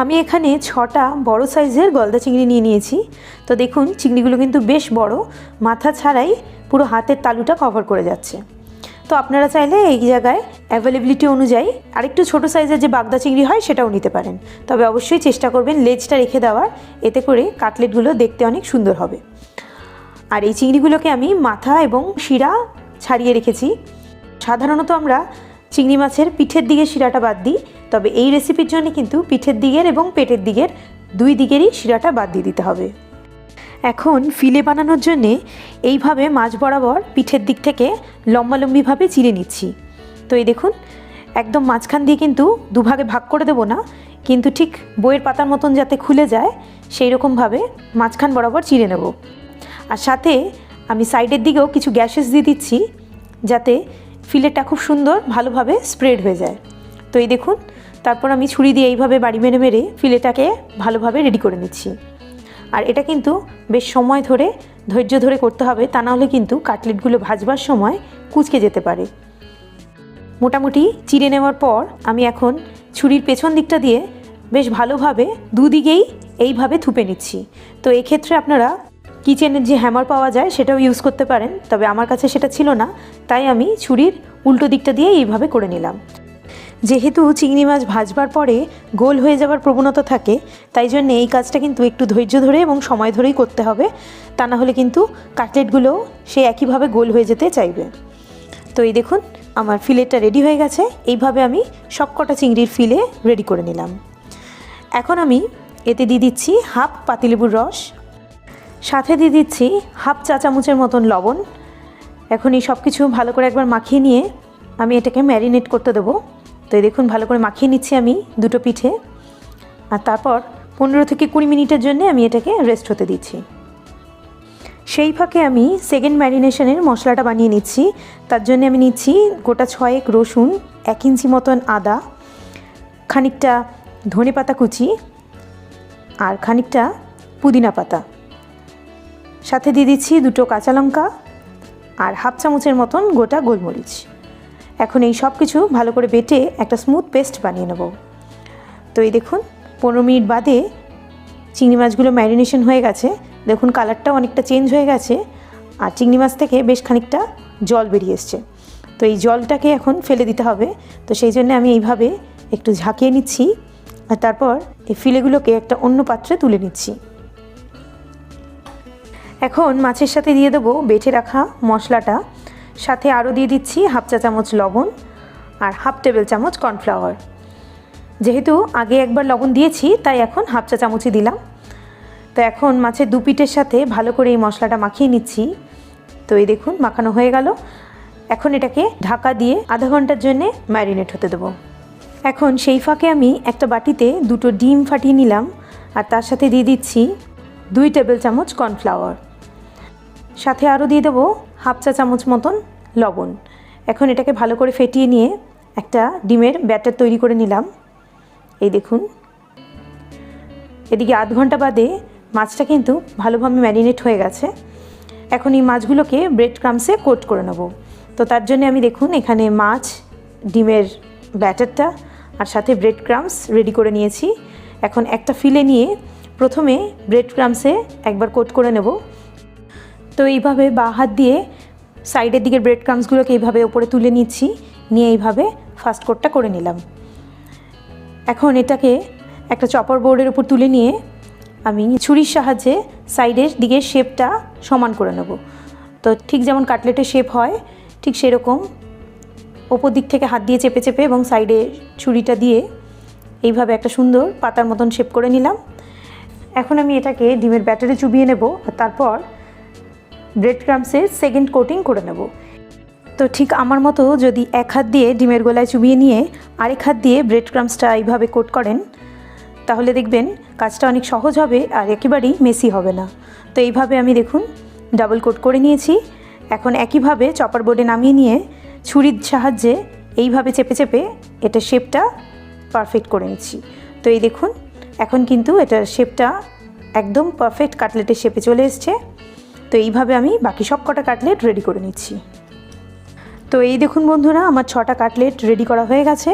আমি এখানে 6টা বড় সাইজের গলদা চিংড়ি নিয়ে নিয়েছি। তো দেখুন চিংড়িগুলো কিন্তু বেশ বড়, মাথা ছাড়াই পুরো হাতের তালুটা কভার করে যাচ্ছে। তো আপনারা চাইলে এই জায়গায় অ্যাভেলেবিলিটি অনুযায়ী আরেকটু ছোট সাইজের যে বাগদা চিংড়ি হয় সেটাও নিতে পারেন, তবে অবশ্যই চেষ্টা করবেন লেজটা রেখে দেওয়ার, এতে করে কাটলেটগুলো দেখতে অনেক সুন্দর হবে। আর এই চিংড়িগুলোকে আমি মাথা এবং শিরা ছাড়িয়ে রেখেছি। সাধারণত আমরা চিংড়ি মাছের পিঠের দিকে শিরাটা বাদ দিই, তবে এই রেসিপির জন্য কিন্তু পিঠের দিকের এবং পেটের দিকের দুই দিকেরই শিরাটা বাদ দিয়ে দিতে হবে। এখন ফিলে বানানোর জন্যে এইভাবে মাছ বরাবর পিঠের দিক থেকে লম্বালম্বিভাবে চিড়ে নিচ্ছি। তো এই দেখুন একদম মাঝখান দিয়ে কিন্তু দুভাগে ভাগ করে দেবো না, কিন্তু ঠিক বইয়ের পাতার মতন যাতে খুলে যায় সেই রকমভাবে মাঝখান বরাবর চিড়ে নেব। আর সাথে আমি সাইডের দিকেও কিছু গ্যাসেস দিয়ে দিচ্ছি যাতে ফিলেটটা খুব সুন্দর ভালোভাবে স্প্রেড হয়ে যায়। তো এই দেখুন তারপর আমি ছুরি দিয়ে এইভাবে বাড়ি মেরে মেরে ফিলেটাকে ভালোভাবে রেডি করে নিচ্ছি। আর এটা কিন্তু বেশ সময় ধরে ধৈর্য ধরে করতে হবে, তা নাহলে কিন্তু কাটলেটগুলো ভাজবার সময় কুঁচকে যেতে পারে। মোটামুটি চিড়ে নেওয়ার পর আমি এখন ছুরির পেছন দিকটা দিয়ে বেশ ভালোভাবে দুদিকেই এইভাবে থুপে নিচ্ছি। তো এক্ষেত্রে আপনারা কিচেনের যে হ্যামার পাওয়া যায় সেটাও ইউজ করতে পারেন, তবে আমার কাছে সেটা ছিল না, তাই আমি ছুরির উল্টো দিকটা দিয়ে এইভাবে করে নিলাম। যেহেতু চিংড়ি মাছ ভাজবার পরে গোল হয়ে যাওয়ার প্রবণতা থাকে, তাই জন্য এই কাজটা কিন্তু একটু ধৈর্য ধরে এবং সময় ধরেই করতে হবে, তা না হলে কিন্তু কাটলেটগুলো সে একইভাবে গোল হয়ে যেতে চাইবে। তো এই দেখুন আমার ফিলেটটা রেডি হয়ে গেছে। এইভাবে আমি সবকটা চিংড়ির ফিলে রেডি করে নিলাম। এখন আমি এতে দিয়ে দিচ্ছি হাফ পাতিলেবুর রস, সাথে দিয়ে দিচ্ছি হাফ চা চামচের মতন লবণ। এখন এই সব কিছু ভালো করে একবার মাখিয়ে নিয়ে আমি এটাকে ম্যারিনেট করতে দেবো। তো এই দেখুন ভালো করে মাখিয়ে নিচ্ছি আমি দুটো পিঠে, আর তারপর 15 থেকে 20 মিনিটের জন্য আমি এটাকে রেস্ট হতে দিচ্ছি। সেই ফাঁকে আমি সেকেন্ড ম্যারিনেশনের মশলাটা বানিয়ে নিচ্ছি। তার জন্য আমি নিচ্ছি গোটা 6 রসুন, 1 ইঞ্চি মতন আদা, খানিকটা ধনে পাতা কুচি আর খানিকটা পুদিনা পাতা, সাথে দিয়ে দিচ্ছি 2টো কাঁচা লঙ্কা আর হাফ চামচের মতন গোটা গোলমরিচ। এখন এই সব কিছু ভালো করে বেটে একটা স্মুথ পেস্ট বানিয়ে নেব। তো এই দেখুন 15 মিনিট বাদে চিংড়ি মাছগুলো ম্যারিনেশন হয়ে গেছে। দেখুন কালারটাও অনেকটা চেঞ্জ হয়ে গেছে আর চিংড়ি মাছ থেকে বেশ খানিকটা জল বেরিয়ে এসছে। তো এই জলটাকে এখন ফেলে দিতে হবে। তো সেই জন্য আমি এইভাবে একটু ঝাঁকিয়ে নিচ্ছি আর তারপর এই ফিলেগুলোকে একটা অন্য পাত্রে তুলে নিচ্ছি। এখন মাছের সাথে দিয়ে দেবো বেটে রাখা মশলাটা, সাথে আরও দিয়ে দিচ্ছি হাফ চা চামচ লবণ আর হাফ টেবিল চামচ কর্নফ্লাওয়ার। যেহেতু আগে একবার লবণ দিয়েছি তাই এখন হাফ চা চামচই দিলাম। তো এখন মাছের দু পিঠের সাথে ভালো করে এই মশলাটা মাখিয়ে নিচ্ছি। তো এই দেখুন মাখানো হয়ে গেল। এখন এটাকে ঢাকা দিয়ে আধা ঘন্টার জন্যে ম্যারিনেট হতে দেবো। এখন সেই ফাঁকে আমি একটা বাটিতে 2টো ডিম ফাটিয়ে নিলাম আর তার সাথে দিয়ে দিচ্ছি 2 টেবিল চামচ কর্নফ্লাওয়ার, সাথে আরও দিয়ে দেবো হাফ চা চামচ মতন লবণ। এখন এটাকে ভালো করে ফেটিয়ে নিয়ে একটা ডিমের ব্যাটার তৈরি করে নিলাম। এই দেখুন এদিকে আধ ঘন্টা বাদে মাছটা কিন্তু ভালোভাবে ম্যারিনেট হয়ে গেছে। এখন এই মাছগুলোকে ব্রেড ক্রামসে কোট করে নেব। তো তার জন্য আমি দেখুন এখানে মাছ, ডিমের ব্যাটারটা আর সাথে ব্রেড ক্রামস রেডি করে নিয়েছি। এখন একটা ফিলে নিয়ে প্রথমে ব্রেড ক্রামসে একবার কোট করে নেব। তো এইভাবে বাঁ হাত দিয়ে সাইডের দিকের ব্রেড ক্রামসগুলোকে এইভাবে ওপরে তুলে নিচ্ছি, নিয়ে এইভাবে ফার্স্ট কোটটা করে নিলাম। এখন এটাকে একটা চপার বোর্ডের উপর তুলে নিয়ে আমি ছুরির সাহায্যে সাইডের দিকের শেপটা সমান করে নেব। তো ঠিক যেমন কাটলেটের শেপ হয় ঠিক সেরকম ওপর দিক থেকে হাত দিয়ে চেপে চেপে এবং সাইডে ছুরিটা দিয়ে এইভাবে একটা সুন্দর পাতার মতন শেপ করে নিলাম। এখন আমি এটাকে ডিমের ব্যাটারে চুবিয়ে নেব আর তারপর ব্রেড ক্রামসের সেকেন্ড কোটিং করে নেব। তো ঠিক আমার মতো যদি এক হাত দিয়ে ডিমের গোলায় চুবিয়ে নিয়ে আরেক হাত দিয়ে ব্রেড ক্রামসটা এইভাবে কোট করেন তাহলে দেখবেন কাজটা অনেক সহজ হবে আর একেবারেই মেসি হবে না। তো এইভাবে আমি দেখুন ডাবল কোট করে নিয়েছি। এখন একইভাবে চপার বোর্ডে নামিয়ে নিয়ে ছুরির সাহায্যে এইভাবে চেপে চেপে এটা শেপটা পারফেক্ট করে নিচ্ছি। তো এই দেখুন এখন কিন্তু এটার শেপটা একদম পারফেক্ট কাটলেটের শেপে চলে এসছে। তো এইভাবে আমি বাকি সব কটা কাটলেট রেডি করে নিচ্ছি। তো এই দেখুন বন্ধুরা, আমার 6টা কাটলেট রেডি করা হয়ে গেছে।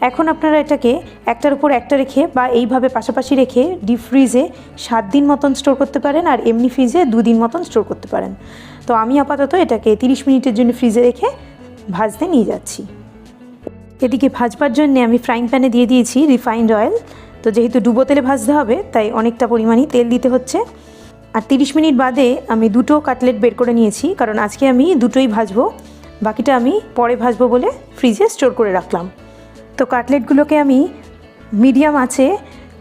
এখন আপনারা এটাকে একটার উপর একটা রেখে বা এইভাবে পাশাপাশি রেখে ডিপ ফ্রিজে 7 দিন মতন স্টোর করতে পারেন, আর এমনি ফ্রিজে 2 দিন মতন স্টোর করতে পারেন। তো আমি আপাতত এটাকে 30 মিনিটের জন্য ফ্রিজে রেখে ভাজতে নিয়ে যাচ্ছি। এদিকে ভাজবার জন্য আমি ফ্রাইং প্যানে দিয়ে দিয়েছি রিফাইন্ড অয়েল। তো যেহেতু ডুবো তেলে ভাজতে হবে তাই অনেকটা পরিমাণই তেল দিতে হচ্ছে। আর 30 মিনিট বাদে আমি 2টো কাটলেট বের করে নিয়েছি, কারণ আজকে আমি 2টোই ভাজবো, বাকিটা আমি পরে ভাজবো বলে ফ্রিজে স্টোর করে রাখলাম। তো কাটলেটগুলোকে আমি মিডিয়াম আঁচে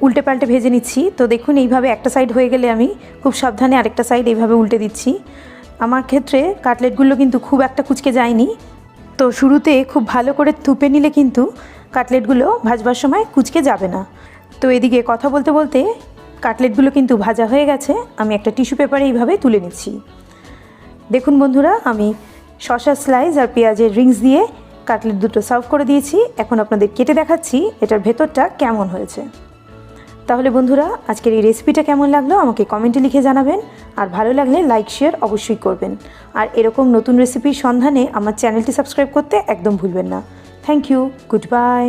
উল্টে পাল্টে ভেজে নিচ্ছি। তো দেখুন এইভাবে একটা সাইড হয়ে গেলে আমি খুব সাবধানে আরেকটা সাইড এইভাবে উল্টে দিচ্ছি। আমার ক্ষেত্রে কাটলেটগুলো কিন্তু খুব একটা কুঁচকে যায়নি। তো শুরুতে খুব ভালো করে থুপে নিলে কিন্তু কাটলেটগুলো ভাজবার সময় কুঁচকে যাবে না। তো এদিকে কথা বলতে বলতে কাটলেটগুলো কিন্তু ভাজা হয়ে গেছে। আমি একটা টিস্যু পেপারে এইভাবে তুলে নিচ্ছি। দেখুন বন্ধুরা, আমি শসা স্লাইস আর পেঁয়াজের রিংস দিয়ে কাটলেট দুটো সার্ভ করে দিয়েছি। এখন আপনাদের কেটে দেখাচ্ছি এটার ভেতরটা কেমন হয়েছে। তাহলে বন্ধুরা, আজকের এই রেসিপিটা কেমন লাগলো আমাকে কমেন্টে লিখে জানাবেন, আর ভালো লাগলে লাইক শেয়ার অবশ্যই করবেন। আর এরকম নতুন রেসিপির সন্ধানে আমার চ্যানেলটি সাবস্ক্রাইব করতে একদম ভুলবেন না। Thank you, good by.